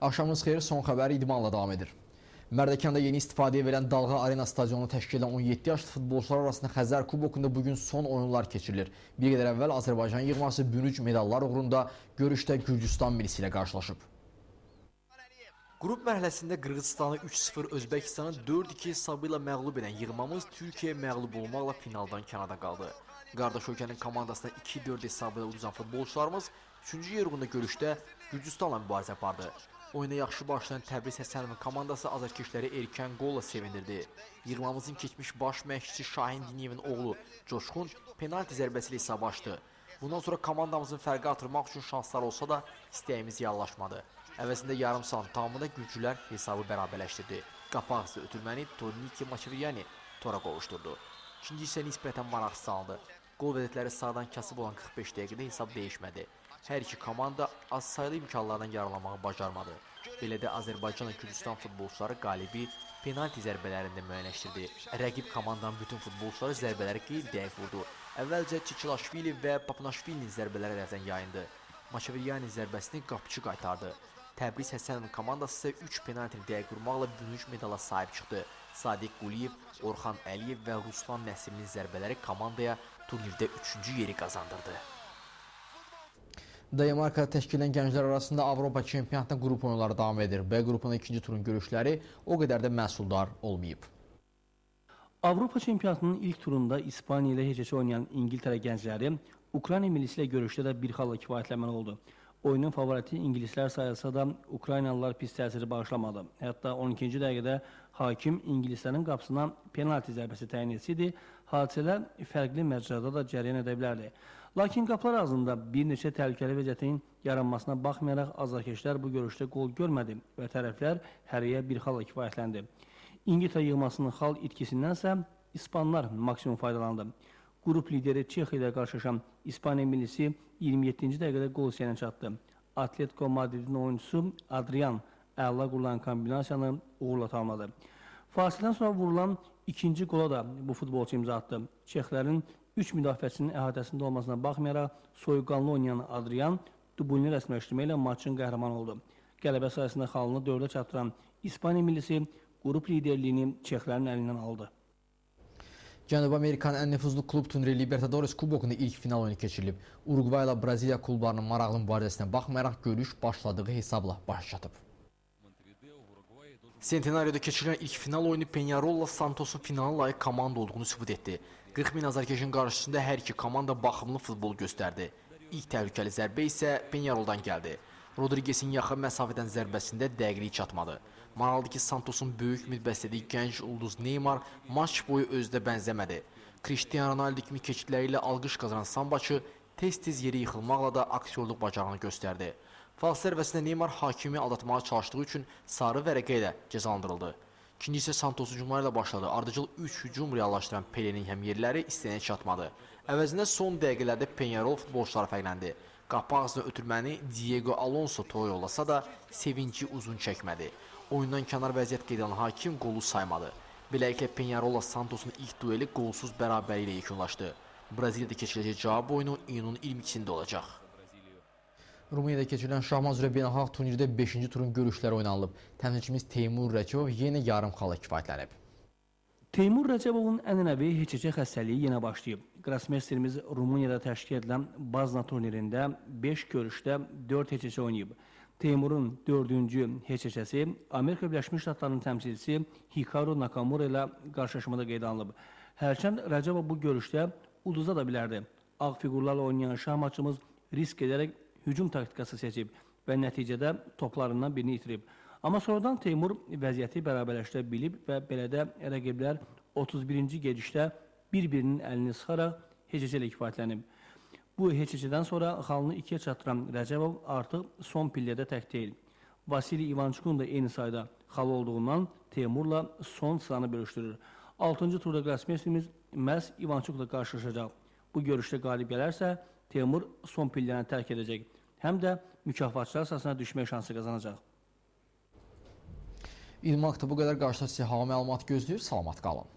Axşamınız xeyir, son xəbəri idmanla davam edir. Mərdəkanda yeni istifadəyə verilən Dalğa Arena stadionunu təşkil edən 17 yaşlı futbolçular arasında Xəzər Kubokunda bugün son oyunlar keçirilir. Bir qədər əvvəl Azərbaycan yığması bürünc medallar uğrunda görüşdə Gürcüstan millisi ilə qarşılaşıb. Qrup mərhələsində Qırğızstanı 3-0, Özbəkistanı 4-2 hesabı ilə məğlub edən yığmamız Türkiyəyə məğlub olmaqla finaldan kənarda qaldı. Qardaş ölkənin komandasına 2-4 hesabı ilə uduzan futbolçularımız 3-cü yer uğrunda görüşdə Gürcüstanla mübarizə apardı. Oyuna yaxşı başlayan Təbriz Həsənovun komandası azarkeşləri erkən qolla sevindirdi. Yığmamızın keçmiş baş məşqçisi Şahin Diniyevin oğlu Coşqun penalti zərbəsi ilə hesabı açdı. Bundan sonra komandamızın fərqi artırmaq üçün şanslar olsa da istəyimiz reallaşmadı. Əvəzində yarım saat tamamında Gürcülər hesabı bərabərləşdirdi. Qapağızı ötürməni Torniki Maçeviryani tora qovuşturdu. İkinci isə nisbətən maraqsız aldı. Qol vəziyyətləri sağdan kasıb olan 45 dəqiqədə hesab dəyişmədi. Hər iki komanda az sayılı imkanlardan yararlanmağı bacarmadı. Belə də Azərbaycan və Gürcüstan futbolçuları qalibi penalti zərbələrində müəyyənləşdirdi. Rəqib komandanın bütün futbolçuları zərbələri qeyri-dəqiq vurdu. Əvvəlcə Çiçilaşvili və Papunaşvilinin zərbələri ərəfdən yayındı. Maçeviryani zərbəsini qapıçı qaytardı. Təbriz Həsənovun komandası isə 3 penaltini dəqiq vurmaqla bürünc medala sahib çıxdı. Sadiq Quliyev, Orxan Əliyev və Ruslan Nəsiminin zərbələri komandaya turnirdə 3-cü yeri qazandırdı. Danimarkada təşkil edən gənclər arasında Avropa çempionatında qrup oyunları davam edir. B qrupunda ikinci turun görüşləri o qədər də məhsuldar olmayıb. Avropa çempionatının ilk turunda İspaniya ilə heç-heçə oynayan İngiltərə gəncləri Ukrayna millisi ilə görüşdə də bir xalla kifayətlənməli oldu. Oyunun favoriti ingilislər sayılsa da Ukraynalılar pis təsiri bağışlamadı. Hətta 12-ci dəqiqədə hakim ingilislərin qapısına penalti zərbəsi təyin etsəydi, hadisələr fərqli məcrada da cərəyan edə bilərdi. Lakin qapılar ağzında bir neçə təhlükəli vəziyyətin yaranmasına baxmayaraq azarkeşlər bu görüşdə qol görmədi və tərəflər hərəyə bir xalla kifayətləndi. İngiltərə yığmasının xal itkisindənsə İspanlar maksimum faydalandı. Qrup lideri Çexiya ilə qarşılaşan İspaniya millisi 27-ci dəqiqədə qol istəyənə çatdı. Atletico Madridin oyuncusu Adrian əla qurulan kombinasiyanı uğurla tamamladı. Fasilədən sonra vurulan ikinci qola da bu futbolçu imza atdı. Çexlərin 3 müdafiəçinin əhatəsində olmasına baxmayaraq soyuqqanlı oynayan Adrian dubulini rəsmiləşdirməklə maçın qəhrəmanı oldu. Qələbə sayəsində xalını 4-ə çatdıran İspaniya millisi qrup liderliyini Çexlərin əlindən aldı. Cənubi Amerikanın ən nüfuzlu klub turniri Libertadores Kubokunda ilk final oyunu keçirilib. Uruqvay ilə Braziliya klublarının maraqlı mübarizəsinə baxmayaraq görüş başladığı hesabla baş çatıb. Centenario'da keçirilən ilk final oyunu Peñarol'la Santos'un finala layiq komanda olduğunu sübut etdi. 40 min azarkeşin qarşısında hər iki komanda baxımlı futbol göstərdi. İlk təhlükəli zərbə isə Peñarol'dan gəldi. Rodriguez'in yaxın məsafədən zərbəsində dəqiqlik çatmadı. Maraqlıdır ki, Santos'un böyük ümid bəslədiyi gənc ulduz Neymar maç boyu özdə bənzəmədi. Cristiano Ronaldo kimi keçidləri ilə alqış qazanan sambaçı tez-tez yeri yıxılmaqla da aktyorluq bacarığını göstərdi. Fals zərbəsində Neymar hakimi aldatmağa çalışdığı üçün sarı vərəqə ilə cəzalandırıldı. İkinci isə Santos hücumları ilə başladı. Ardıcıl 3 hücum reallaşdıran Pele'nin həmyerləri istəyənə çatmadı. Əvəzində son dəqiqələrdə Peñarol futbolçuları fərqləndi. Qapı ağzına ötürməni Diego Alonso tora yollasa da sevinci uzun çəkmədi. Oyundan kənar vəziyyət qeydə alan hakim qolu saymadı. Beləliklə Peñarol'la Santos'un ilk dueli qolsuz bərabəri ilə yekunlaşdı. Braziliyada keçiriləcək cavab oyunu iyunun 22-sində olacaq. Rumuniyada keçirilən şahmat üzrə beynəlxalq turnirdə 5-ci turun görüşləri oynanılıb. Təmsilçimiz Teymur Rəcəbov yenə yarım xalla kifayətlənib. Teymur Rəcəbovun ənənəvi heç-heçə xəstəliyi yenə başlayıb. Qrasmesterimiz Rumuniyada təşkil edilən Bazna turnirində 5 görüşdə 4 heç-heçə oynayıb. Teymurun 4-cü heç-heçəsi Amerika Birləşmiş Ştatlarının təmsilçisi Hikaru Nakamura ilə qarşılaşmada qeydə alınıb. Hərçənd Rəcəbov bu görüşdə uduza da bilərdi. Ağ fiqurlarla oynayan şahmatçımız risk edərək hücum taktikası seçib və nəticədə toplarından birini itirib. Amma sonradan Teymur vəziyyəti bərabərləşdirə bilib və belə də rəqiblər 31-ci gedişdə bir-birinin əlini sıxaraq heç-heçə ilə kifayətlənib. Bu heç-heçədən sonra xalını 2-yə çatdıran Rəcəbov artıq son pillədə tək deyil. Vasili Ivançukun da eyni sayda xalı olduğundan Teymurla son sıranı bölüşdürür. 6-cı turda qrasmesterimiz məhz Ivançukla qarşılaşacaq. Bu görüşdə qalib gələrsə Teymur son pilləni tərk edəcək. Həm də mükafatçılar sırasına düşmək şansı qazanacaq. İdman haqqında bu qədər qarşıda sizə hava məlumat gözləyir. Salamat qalın.